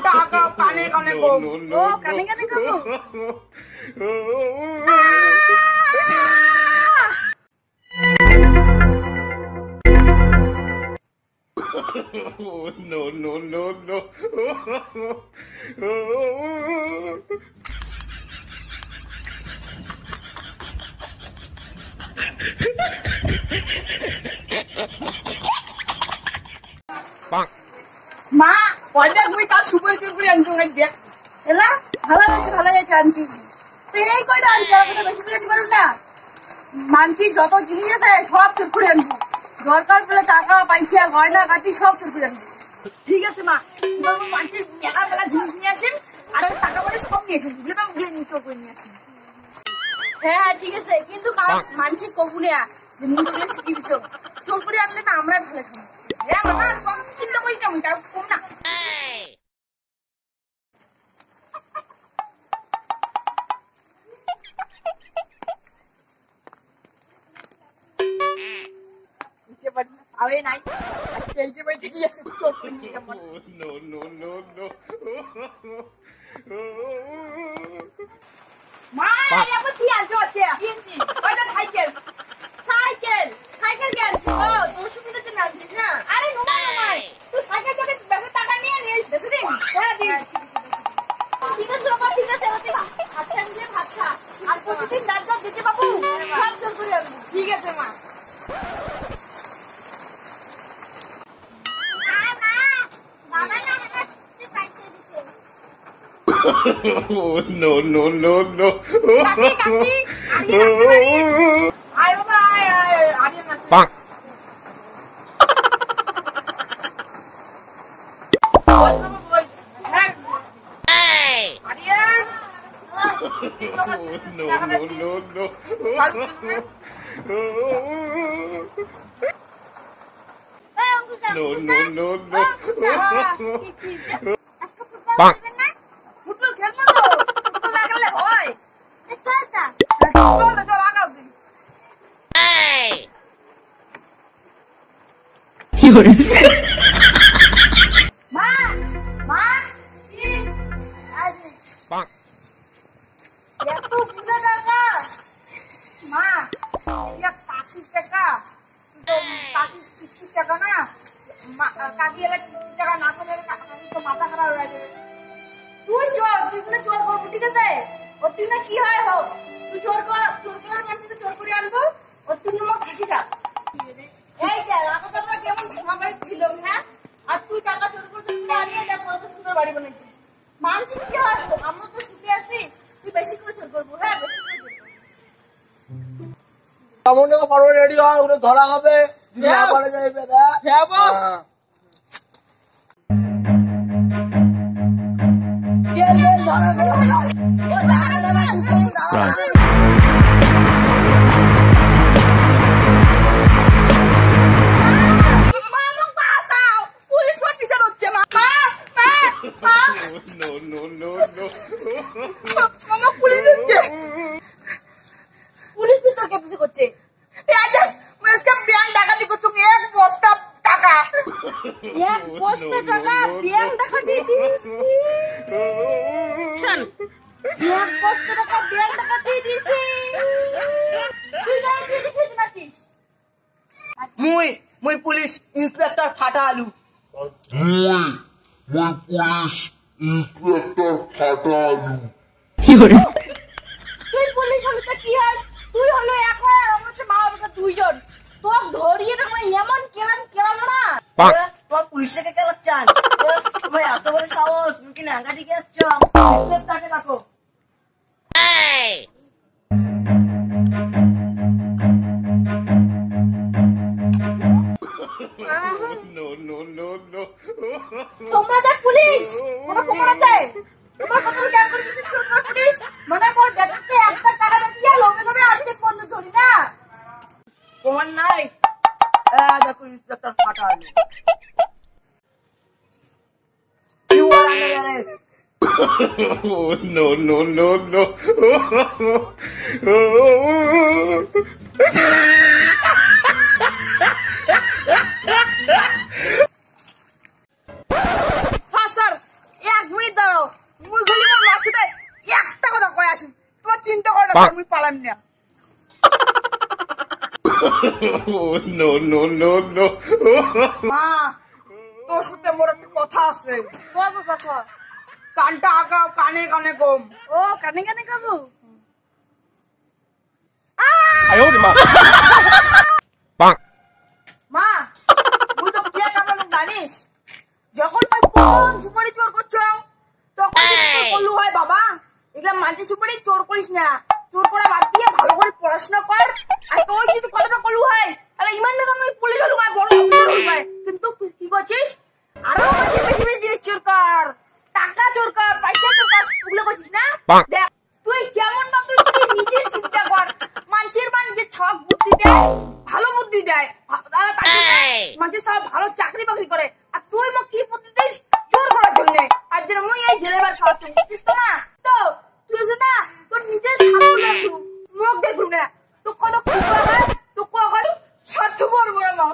টাকা কানে কানে কো ও কানে কানে খাবো No, no, no, no. মা পয়দা কই তার সুপার করে আনতো দেখ এলা ভালো হয়েছে আনছিস তুই এই কয়টা আনছি আর কথা বেশি করে দিবার না মানছি যত জিনিস আছে সব চুর করে আনবো দরকার পড়লে টাকা পয়সা গয়না কাটি সব চুর করে আনবো ঠিক আছে মা পাঁচের মেলা মেলা জিনিস নিয়ে আসেন আর আমি টাকা করে সব নিয়ে আসেন বুঝলে উঠে নিয়ে চোখ করে নিয়ে আসেন হ্যাঁ ঠিক আছে কিন্তু মানছি কবুলে যে মুখগুলো শিখি দিচ্ছ চোর করে আনলে না আমরা ভালো খাবো হ্যাঁ মা সব চিন্তা করিস আমি তাও কম না আরে নাই খেলতে পারি ঠিক আছে চোখ করে নিয়ে যাবো No, no, no, no. মা এবার কি আনছো আজকে কিনছি কয়টা সাইকেল সাইকেল সাইকেল কি আনছি ও তোর সুবিধার জন্য আনছিস না আরে নো মাই তুই সাইকেল থেকে বেশি টাকা নিয়ে নিস বেশি দিন হ্যাঁ দিস ঠিক আছে বাবা ঠিক আছে ওতে ভাত খান দিয়ে ভাত খা আর প্রতিদিন ডাক্তার দিতে বাবু সব চোর করে আনবো ঠিক আছে মা No, no, no, no. কাকি কাকি আয় বাবা আয় আয় আরে না Bonk. No, no, no, no. No, no, no, no. Bonk. Football খেলবো তো ফুটবল লাগালে হয় চল চল আগাও দিন মা মা কি আরে Bonk. এত গুলো টাকা মা এটা কাশির টাকা তো কাশির কিস্তির টাকা না কাকি এলে কিস্তির টাকা না পেলে কাকি তো মাথা খারাপ হয়ে যাবে তুই বলে চোর করবো ঠিক আছে ওর তুই না কি হয় হোক তুই চোর করার মানুষকে চোর করে আনবো ওর তুই আমার ফাঁসিটা এই দেখ আগে তো আমরা কেমন ভাঙা বাড়ি ছিল হ্যাঁ আর তুই টাকা চোর করে আনিয়ে দেখ কত সুন্দর বাড়ি বানাইছিস মানছি কি হয় হোক আমরা তো ছুটে আসি তুই বেশি করে চোর করবো হ্যাঁ বেশি করে চোর করবো কেমন টাকা পারবো রেডি হয় ওটা ধরা হবে যদি না পারে যাইবে না হ্যাঁ বল No, no, no, no. Police ভিতর কে পিছু করছে ব্যাংক ডাকাতি করছো এক বস্তা টাকা এক বস্তা টাকা ব্যাংক ডাকাতি দিয়েছি এক বস্তা টাকা ব্যাংক ডাকাতি দিয়েছি তুই জানিস তুই খেতে নাচিস মুই পুলিশ ইন্সপেক্টর ফাটা আলু পুলিশ ইন্সপেক্টর ফাটা আলু তুই পুলিশ হলে তো কি হয় তুই হলো এক হয় আর আমার মা বাবা দুইজন তোর ধরিয়ে তোমার এমন কেলাম না তোমার পুলিশ থেকে কেন চান তোমার এত বড় সাহস তুমি কি নাঙ্গা দিকে যাচ্ছ তাকে রাখো No, no, no, no. তোমরা যে পুলিশ কোনো খবর আছে তোমার কত কেন করে বিশেষ করে তোমরা পুলিশ মনে কর বেটাকে একটা টাকা দিয়ে লোভে লোভে আর্থিক বন্ধ ধরি না তোমার নাই দেখো ইন্সপেক্টর ফাটা আলু You are under arrest. No, no, no, no. Sir এক না আমি পালাম না। Oh, no, no, no, no. মা তোর সাথে মোর একটা কথা আছে, বাবা বাবা কানটা আগাও কানে কানে কম। ও কানে কানে খাবো। মা তুই তো কে কামড়ানো জানিস? যখন তুই প্রথম সুপারি চোর করছো তখন তুই বললু হয় বাবা এগুলা মানতে সুপারি চোর করিস না, চোর করা বাদ দিয়ে ভালো করে পড়াশোনা কর। আজকে ওই যদি কথাটা বললু হয় তাহলে ইমান না আমি পুলিশ হলু হয়, বড় অফিসার হলু হয়। কিন্তু তুই কি করছিস? আরো বেশি বেশি বেশি জিনিস চোর কর, টাকা চোর কর, পয়সা চোর কর, ওগুলো করছিস না? দেখ তুই কেমন না, তুই নিজে চিন্তা কর। মানুষের যে ছক বুদ্ধি দেয়, ভালো বুদ্ধি দেয়, মানুষের সব ভালো চাকরি বাকরি করে, আর তুই মোক কি বুদ্ধি দিস? চোর করার জন্য। আর যেন মুই এই জেলে বার খাওয়াচ্ছি বুঝছিস তো না? তো তুই আছে না তোর নিজের সামনে দেখলু, মুখ দেখলু না, তো কত খুব হয় তো কখন স্বার্থ পড়বো না।